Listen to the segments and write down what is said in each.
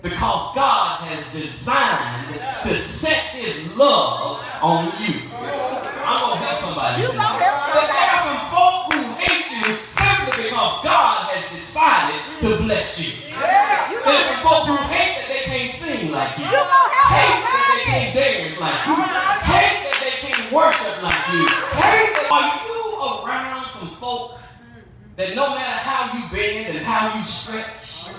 Because God has designed to set his love on you. I'm going to help somebody. But there are some folk who hate you simply because God has decided to bless you. There's some folk who hate that they can't sing like you. Hate that they can't dance like you. Hate that they can't worship like you. Hate that. Are you around some folk that no matter how you bend and how you stretch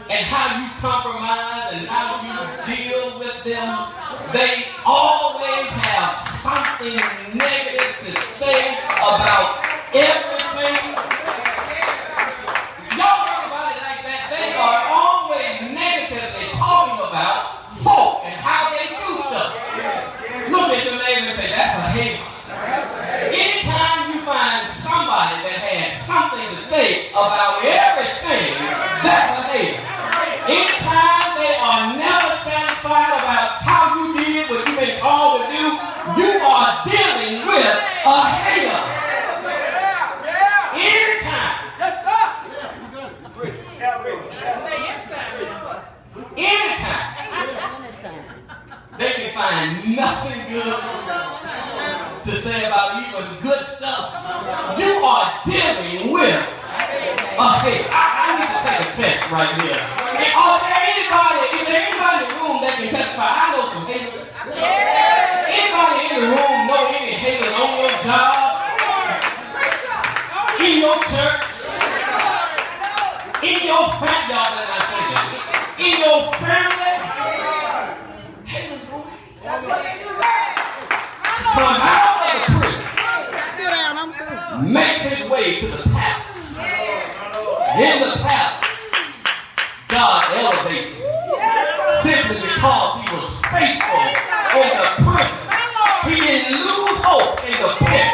and how you compromise and how you deal with them, they always have something negative to say about everything. Y'all think about it like that. They are always negatively talking about folk and how they do stuff. Look at your neighbor and say, that's a hater. Anytime you find somebody that has something to say about everything, that's a hater. Anytime they are never satisfied about how you did what you've been called to do, you are dealing with a hater. Anytime. Anytime. They can find nothing good to say about even good stuff. You are dealing with a hater. I need to take a test right here. Is there anybody in the room that can testify? I know some haters. Anybody in the room know any haters on your job? In your church? In your family? Y'all better not say that. In your family? Haters go hate. That's what they do. Come out of the prison. Sit down, I'm through. Makes his way to the palace. In the palace, God elevates him. Simply because he was faithful in the prison. He didn't lose hope in the pit.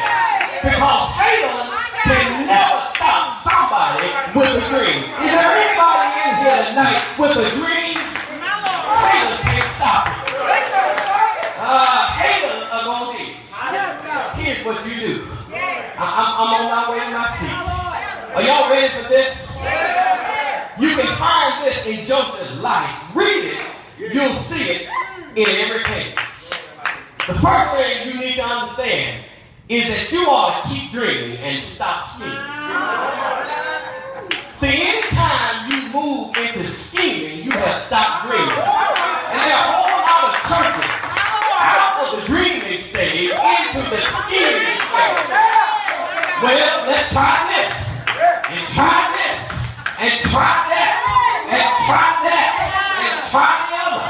Because haters can never stop somebody with a dream. Is there anybody in here tonight with a dream? Haters can't stop it. Haters are going to hate. Here's what you do. I'm on my way to my seat. Are y'all ready for this? You can find this in Joseph's life. Read it. You'll see it in every page. The first thing you need to understand is that you ought to keep dreaming and stop scheming. See, anytime you move into scheming, you have stopped dreaming. And there are a whole lot of churches out of the dreaming stage into the scheming stage. Well, let's try this, and try this, and try that, and try that, and try the other.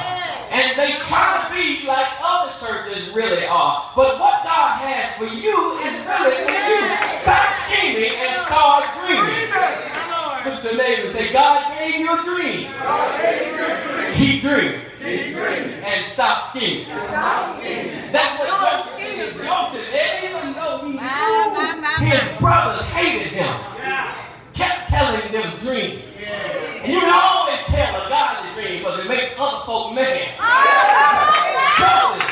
And they try to be like other churches really are. But what God has for you is really for you. Stop scheming and start dreaming. Look to your neighbor and say, God gave you a dream. Keep dreaming. And stop scheming. That's what Joseph did. Joseph didn't even know he knew his brothers hated him. Kept telling them dreams. And you can always tell a godly dream because it makes other folk mad. Joseph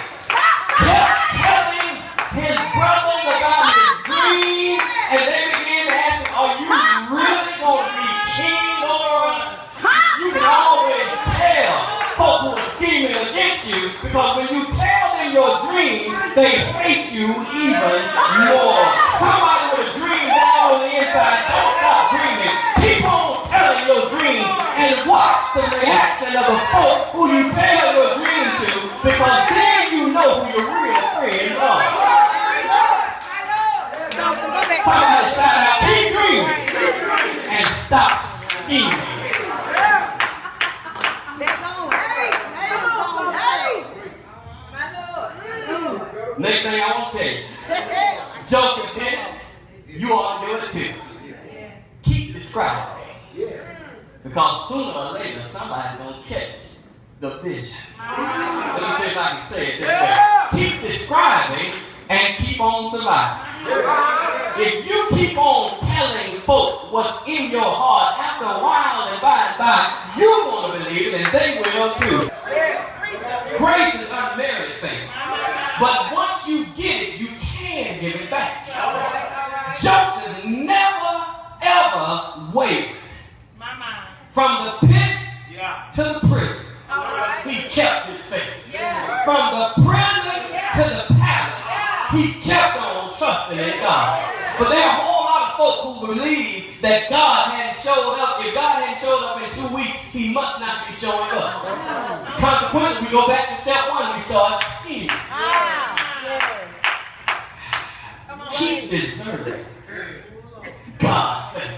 kept telling his brothers about his dream, and they began to ask him, are you really going to be king over us? You can always tell folk who are scheming against you because when you tell them your dream, they hate you even more. Somebody with a dream down on the inside, don't stop dreaming. Keep on telling your dream and watch the reaction of the folk who you tell your dream to, because then you know who your real friends are. Somebody shout out, keep dreaming and stop scheming. Next thing I want to tell you, Joseph did it, you ought to do it too. Keep describing. Because sooner or later, somebody's going to catch the vision. Let me see if I can say it this way. Keep describing and keep on surviving. If you keep on telling folk what's in your heart, after a while and by, you're going to believe it and they will too. Grace is unmerited faith. But once you get it, you can give it back. Joseph never, ever wavered. From the pit to the prison. he kept his faith. From the prison to the palace, he kept on trusting in God. But there are a whole lot of folk who believe that God hadn't showed up. If God hadn't showed up in 2 weeks, he must not be showing up. Consequently, we go back to step one. We saw a scheme. Keep deserving God's favor.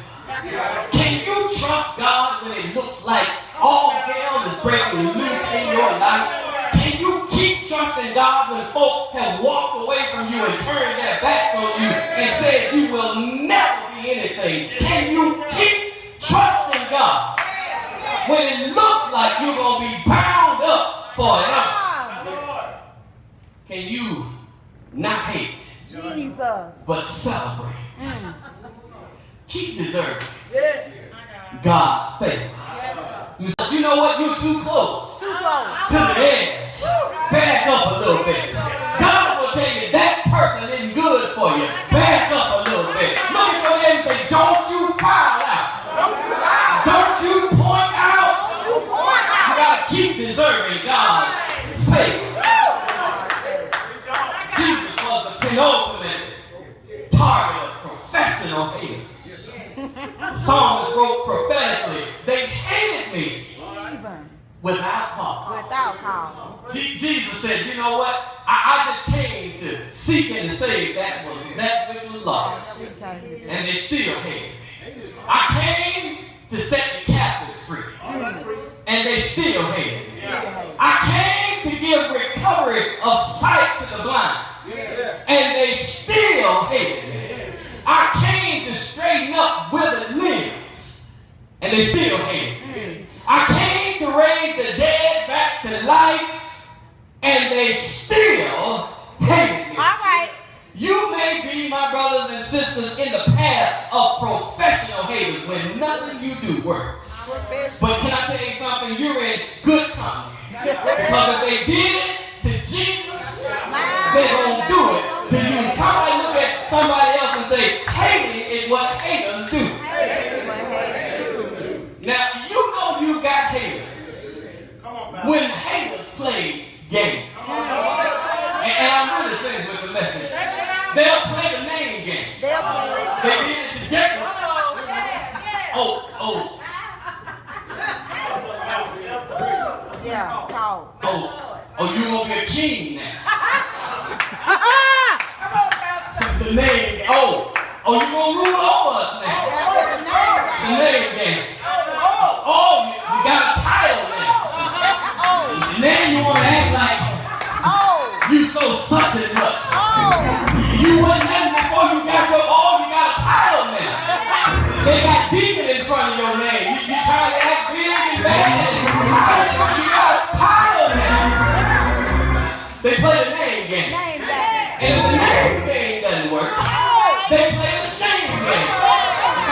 Can you trust God when it looks like all hell is breaking loose in your life? Can you keep trusting God when folk have walked away from you and turned their backs on you and said you will never be anything? Can you keep trusting God when it looks like you're going to be bound up forever? Can you not hate, but celebrate? Keep deserving God's favor. You know what? You're too close to the edge. Back up a little bit. God will tell you that person isn't good for you. Back up a little bit. Look at your head and say, don't you foul out. Don't you point out. You got to keep deserving God's favor. Jesus was the penultimate target of professional haters. The psalmist wrote prophetically, they hated me without cause. Jesus said, you know what? I just came to seek and to save that which was lost. And they still hated me. I came to set the captives free. And they still hated me. I came to give recovery of sight to the blind. And they still hated me. I came to straighten up withered limbs, and they still hated me. I came to raise the dead back to life, and they still hated me. All right. You may be, my brothers and sisters, in the path of professional haters when nothing you do works. But can I tell you something? You're in good company. Because if they did it to Jesus, they're going to do it to you. Somebody look at somebody else and say, hating is what haters do. Now, you know you got haters when haters play games. And I'm really finished with the message. They'll play the name game. They did it to Jacob. Oh, you gonna be a king now. The name game. Oh, you gonna rule over us now. The name game. Oh, you got a title now. And then you wanna act like you so such and much. You wasn't nothing before you got you got a title now. They got demon in front of your name. You trying to act big and bad. You got a title now. They play the name game. And if the name game doesn't work, they play the shame game.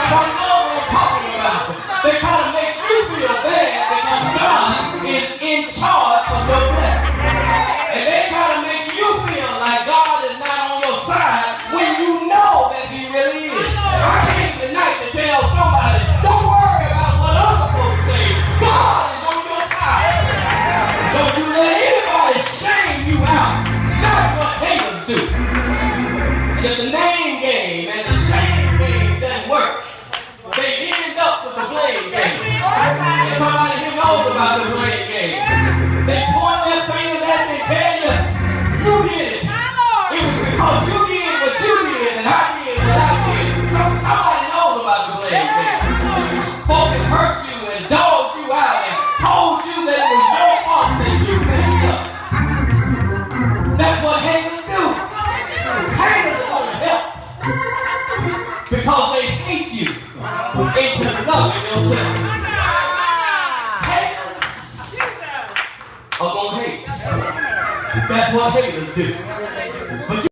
Somebody knows what I'm talking about. They try to make you feel bad because God is in charge of your blessing. And they try to make you feel like God is not on your side when you know that He really is. I came tonight to tell somebody, don't worry about what other folks say. God is on your side. Don't you let anybody shame you out. That's what haters do. And if the name game and the shame game doesn't work, they end up with the blame game. And somebody here knows about the blame game. They point their fingers at you and tell you, you did it. It was because you did what you did and I did what I did. Somebody knows about the blame game. Folk can hurt you and dog you out and told you that it was your fault that you messed up. That's what haters do. Haters want to help because they hate you into loving yourself. Haters are going to hate. That's what haters do.